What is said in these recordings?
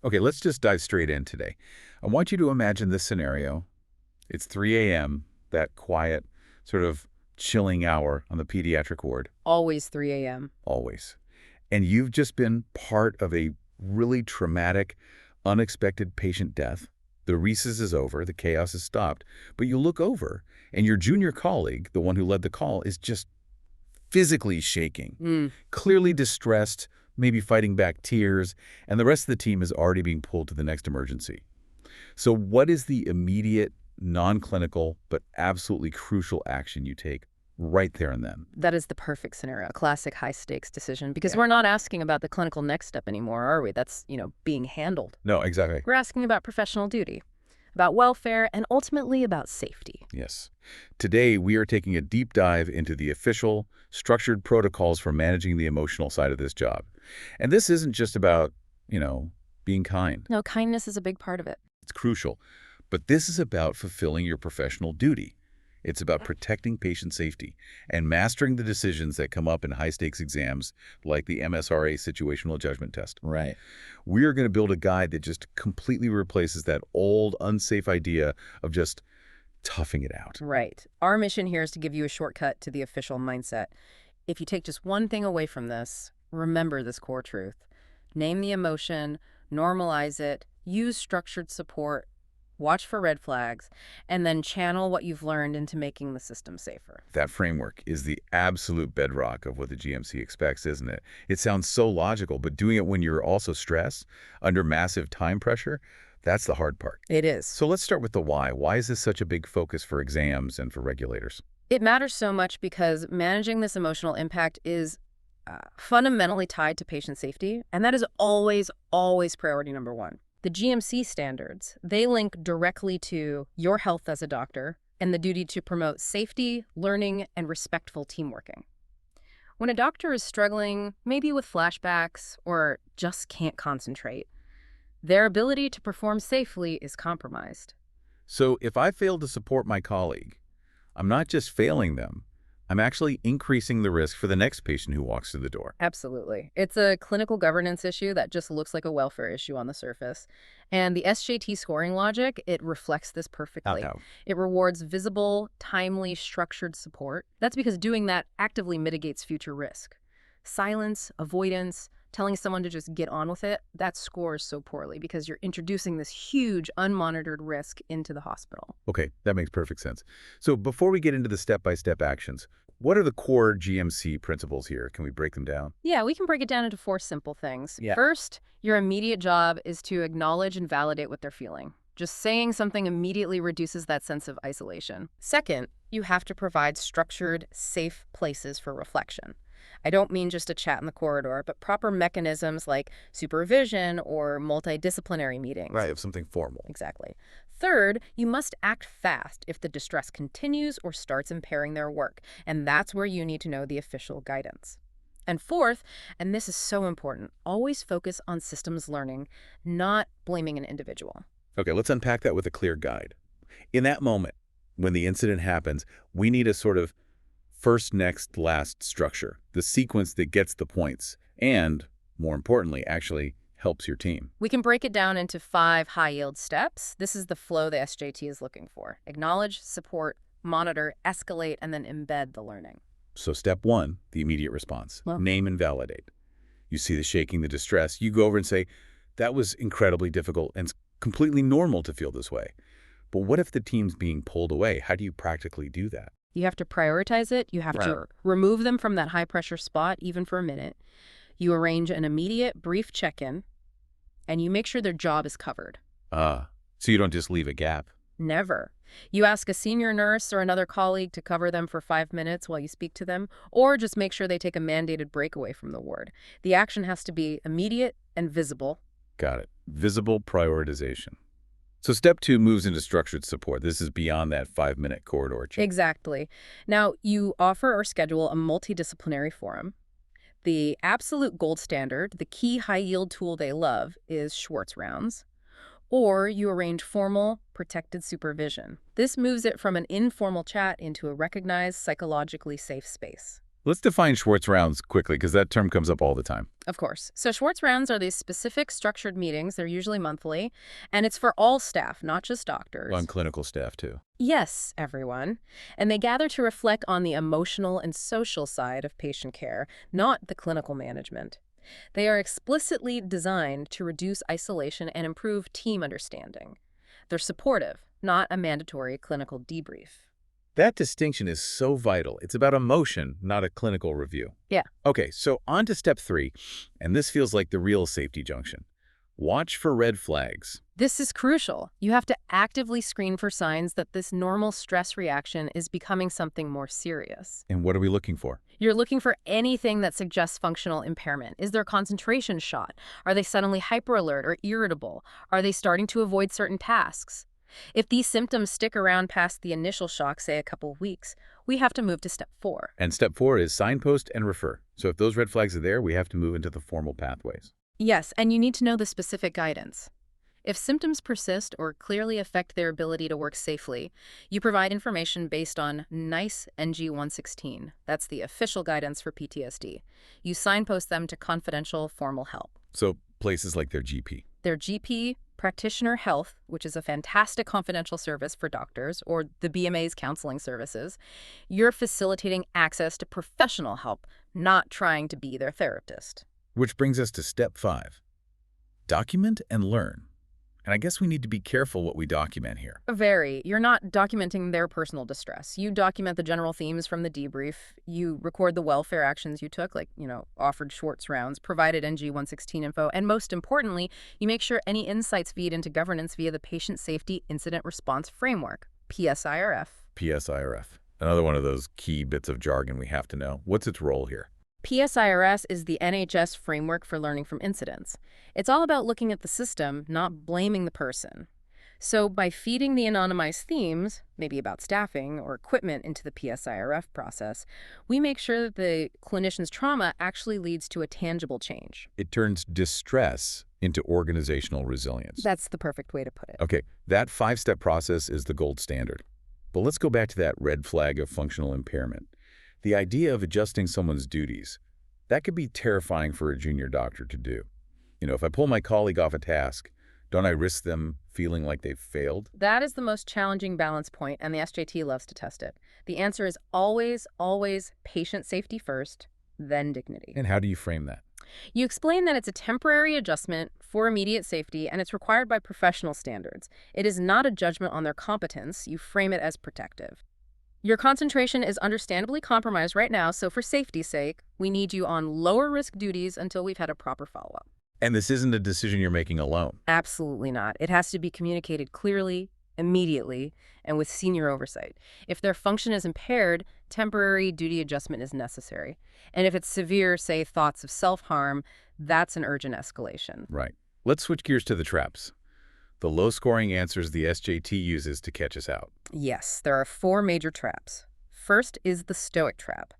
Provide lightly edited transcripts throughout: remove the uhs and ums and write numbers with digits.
Okay, let's just dive straight in today. I want you to imagine this scenario. It's 3 a.m., that quiet, sort of chilling hour on the pediatric ward. Always 3 a.m. Always. And you've just been part of a really traumatic, unexpected patient death. The rhesus is over, the chaos has stopped, but you look over, and your junior colleague, the one who led the call, is just physically shaking, clearly distressed, maybe fighting back tears, and the rest of the team is already being pulled to the next emergency. So what is the immediate, non-clinical, but absolutely crucial action you take right there and then? That is the perfect scenario, a classic high-stakes decision, because we're not asking about the clinical next step anymore, are we? That's, being handled. No, exactly. We're asking about professional duty, about welfare, and ultimately about safety. Yes. Today, we are taking a deep dive into the official, structured protocols for managing the emotional side of this job. And this isn't just about, being kind. No, kindness is a big part of it. It's crucial. But this is about fulfilling your professional duty. It's about protecting patient safety and mastering the decisions that come up in high-stakes exams like the MSRA situational judgment test. Right. We are going to build a guide that just completely replaces that old, unsafe idea of just toughing it out. Right. Our mission here is to give you a shortcut to the official mindset. If you take just one thing away from this, remember this core truth. Name the emotion, normalize it, use structured support, watch for red flags, and then channel what you've learned into making the system safer. That framework is the absolute bedrock of what the GMC expects, isn't it? It sounds so logical, but doing it when you're also stressed, under massive time pressure, that's the hard part. It is. So let's start with the why. Why is this such a big focus for exams and for regulators? It matters so much because managing this emotional impact is fundamentally tied to patient safety, and that is always, always priority number one. The GMC standards, they link directly to your health as a doctor and the duty to promote safety, learning, and respectful team working. When a doctor is struggling, maybe with flashbacks or just can't concentrate, their ability to perform safely is compromised. So if I fail to support my colleague, I'm not just failing them, I'm actually increasing the risk for the next patient who walks through the door. Absolutely. It's a clinical governance issue that just looks like a welfare issue on the surface. And the SJT scoring logic, it reflects this perfectly. How? It rewards visible, timely, structured support. That's because doing that actively mitigates future risk. Silence, avoidance, telling someone to just get on with it, that scores so poorly because you're introducing this huge unmonitored risk into the hospital. Okay, that makes perfect sense. So before we get into the step-by-step actions, what are the core GMC principles here? Can we break them down? Yeah, we can break it down into 4 simple things. Yeah. First, your immediate job is to acknowledge and validate what they're feeling. Just saying something immediately reduces that sense of isolation. Second, you have to provide structured, safe places for reflection. I don't mean just a chat in the corridor, but proper mechanisms like supervision or multidisciplinary meetings. Right, of something formal. Exactly. Third, you must act fast if the distress continues or starts impairing their work, and that's where you need to know the official guidance. And fourth, and this is so important, always focus on systems learning, not blaming an individual. Okay, let's unpack that with a clear guide. In that moment, when the incident happens, we need a sort of first, next, last structure, the sequence that gets the points and, more importantly, actually helps your team. We can break it down into 5 high-yield steps. This is the flow the SJT is looking for. Acknowledge, support, monitor, escalate, and then embed the learning. So step 1, the immediate response. Well. Name and validate. You see the shaking, the distress. You go over and say, that was incredibly difficult and it's completely normal to feel this way. But what if the team's being pulled away? How do you practically do that? You have to prioritize it. You have to remove them from that high-pressure spot, even for a minute. You arrange an immediate, brief check-in, and you make sure their job is covered. So you don't just leave a gap. Never. You ask a senior nurse or another colleague to cover them for 5 minutes while you speak to them, or just make sure they take a mandated break away from the ward. The action has to be immediate and visible. Got it. Visible prioritization. So step 2 moves into structured support. This is beyond that 5-minute corridor check. Exactly. Now, you offer or schedule a multidisciplinary forum. The absolute gold standard, the key high-yield tool they love, is Schwartz Rounds. Or you arrange formal, protected supervision. This moves it from an informal chat into a recognized, psychologically safe space. Let's define Schwartz Rounds quickly, because that term comes up all the time. Of course. So Schwartz Rounds are these specific structured meetings. They're usually monthly, and it's for all staff, not just doctors. On clinical staff, too. Yes, everyone. And they gather to reflect on the emotional and social side of patient care, not the clinical management. They are explicitly designed to reduce isolation and improve team understanding. They're supportive, not a mandatory clinical debrief. That distinction is so vital. It's about emotion, not a clinical review. Yeah. Okay, so on to step 3, and this feels like the real safety junction. Watch for red flags. This is crucial. You have to actively screen for signs that this normal stress reaction is becoming something more serious. And what are we looking for? You're looking for anything that suggests functional impairment. Is their concentration shot? Are they suddenly hyperalert or irritable? Are they starting to avoid certain tasks? If these symptoms stick around past the initial shock, say a couple of weeks, we have to move to step 4. And step 4 is signpost and refer. So if those red flags are there, we have to move into the formal pathways. Yes, and you need to know the specific guidance. If symptoms persist or clearly affect their ability to work safely, you provide information based on NICE NG-116. That's the official guidance for PTSD. You signpost them to confidential formal help. So places like their GP. Their GP, Practitioner Health, which is a fantastic confidential service for doctors, or the BMA's counseling services, you're facilitating access to professional help, not trying to be their therapist. Which brings us to step 5. Document and learn. And I guess we need to be careful what we document here. Very. You're not documenting their personal distress. You document the general themes from the debrief. You record the welfare actions you took, like, offered Schwartz Rounds, provided NG-116 info, and most importantly, you make sure any insights feed into governance via the Patient Safety Incident Response Framework, PSIRF. PSIRF. Another one of those key bits of jargon we have to know. What's its role here? PSIRS is the NHS framework for learning from incidents. It's all about looking at the system, not blaming the person. So by feeding the anonymized themes, maybe about staffing or equipment, into the PSIRF process, we make sure that the clinician's trauma actually leads to a tangible change. It turns distress into organizational resilience. That's the perfect way to put it. Okay, that 5-step process is the gold standard. But let's go back to that red flag of functional impairment. The idea of adjusting someone's duties, that could be terrifying for a junior doctor to do. If I pull my colleague off a task, don't I risk them feeling like they've failed? That is the most challenging balance point, and the SJT loves to test it. The answer is always, always patient safety first, then dignity. And how do you frame that? You explain that it's a temporary adjustment for immediate safety, and it's required by professional standards. It is not a judgment on their competence. You frame it as protective. Your concentration is understandably compromised right now, so for safety's sake, we need you on lower-risk duties until we've had a proper follow-up. And this isn't a decision you're making alone. Absolutely not. It has to be communicated clearly, immediately, and with senior oversight. If their function is impaired, temporary duty adjustment is necessary. And if it's severe, say, thoughts of self-harm, that's an urgent escalation. Right. Let's switch gears to the traps. The low-scoring answers the SJT uses to catch us out. Yes, there are 4 major traps. First is the stoic trap.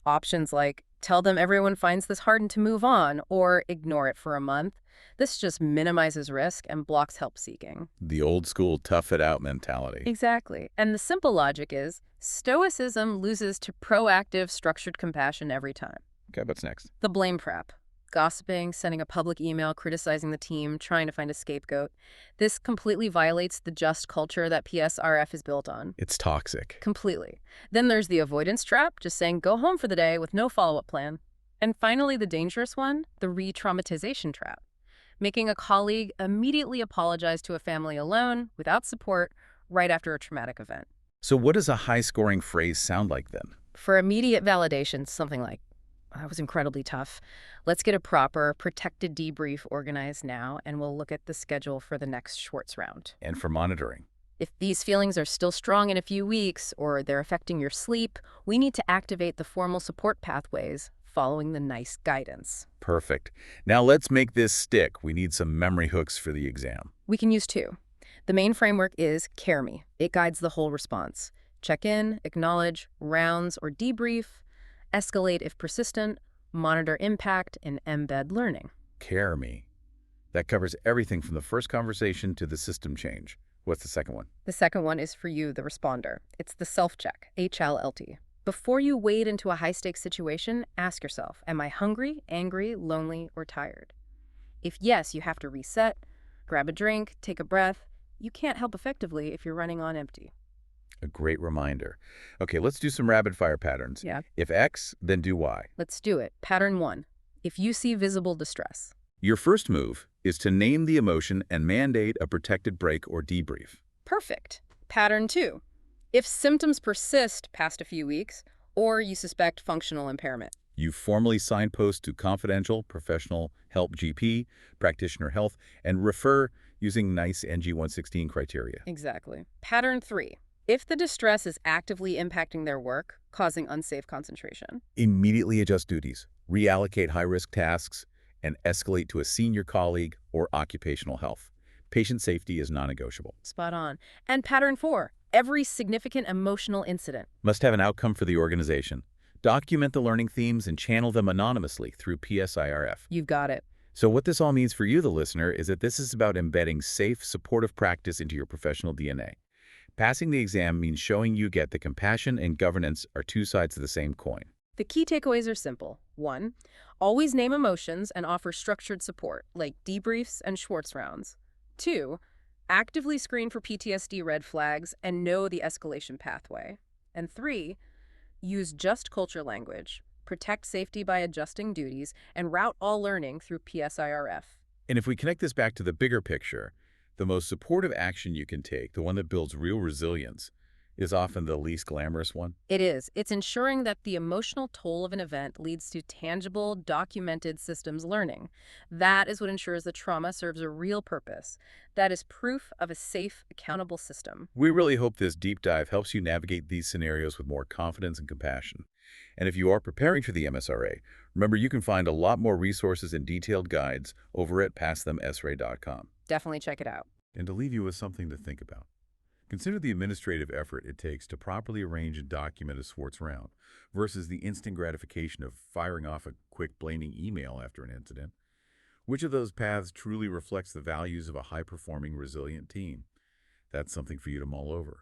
Options like tell them everyone finds this hard to move on, or ignore it for a month. This just minimizes risk and blocks help seeking. The old-school tough-it-out mentality. Exactly. And the simple logic is stoicism loses to proactive, structured compassion every time. Okay, what's next? The blame trap. Gossiping, sending a public email, criticizing the team, trying to find a scapegoat. This completely violates the just culture that PSRF is built on. It's toxic. Completely. Then there's the avoidance trap, just saying go home for the day with no follow-up plan. And finally, the dangerous one, the re-traumatization trap. Making a colleague immediately apologize to a family alone, without support, right after a traumatic event. So what does a high-scoring phrase sound like then? For immediate validation, something like, that was incredibly tough. Let's get a proper, protected debrief organized now, and we'll look at the schedule for the next Schwartz round. And for monitoring. If these feelings are still strong in a few weeks, or they're affecting your sleep, we need to activate the formal support pathways following the NICE guidance. Perfect. Now let's make this stick. We need some memory hooks for the exam. We can use 2. The main framework is CAREME. It guides the whole response. Check in, acknowledge, rounds or debrief, escalate if persistent, monitor impact, and embed learning. CAREME. That covers everything from the first conversation to the system change. What's the second one? The second one is for you, the responder. It's the self-check, HLLT. Before you wade into a high-stakes situation, ask yourself, am I hungry, angry, lonely, or tired? If yes, you have to reset, grab a drink, take a breath. You can't help effectively if you're running on empty. A great reminder. Okay, let's do some rapid-fire patterns. Yeah. If X, then do Y. Let's do it. Pattern 1. If you see visible distress. Your first move is to name the emotion and mandate a protected break or debrief. Perfect. Pattern 2. If symptoms persist past a few weeks, or you suspect functional impairment. You formally signpost to confidential, professional help GP, practitioner health, and refer using NICE NG116 criteria. Exactly. Pattern 3. If the distress is actively impacting their work, causing unsafe concentration. Immediately adjust duties, reallocate high-risk tasks, and escalate to a senior colleague or occupational health. Patient safety is non-negotiable. Spot on. And pattern 4. Every significant emotional incident. Must have an outcome for the organization. Document the learning themes and channel them anonymously through PSIRF. You've got it. So what this all means for you, the listener, is that this is about embedding safe, supportive practice into your professional DNA. Passing the exam means showing you get the compassion and governance are two sides of the same coin. The key takeaways are simple. 1. Always name emotions and offer structured support, like debriefs and Schwartz Rounds. 2. Actively screen for PTSD red flags and know the escalation pathway. And 3. Use just culture language, protect safety by adjusting duties, and route all learning through PSIRF. And if we connect this back to the bigger picture, the most supportive action you can take, the one that builds real resilience, is often the least glamorous one. It is. It's ensuring that the emotional toll of an event leads to tangible, documented systems learning. That is what ensures the trauma serves a real purpose. That is proof of a safe, accountable system. We really hope this deep dive helps you navigate these scenarios with more confidence and compassion. And if you are preparing for the MSRA, remember you can find a lot more resources and detailed guides over at passthemsra.com. Definitely check it out. And to leave you with something to think about. Consider the administrative effort it takes to properly arrange and document a Schwartz round versus the instant gratification of firing off a quick blaming email after an incident. Which of those paths truly reflects the values of a high-performing, resilient team? That's something for you to mull over.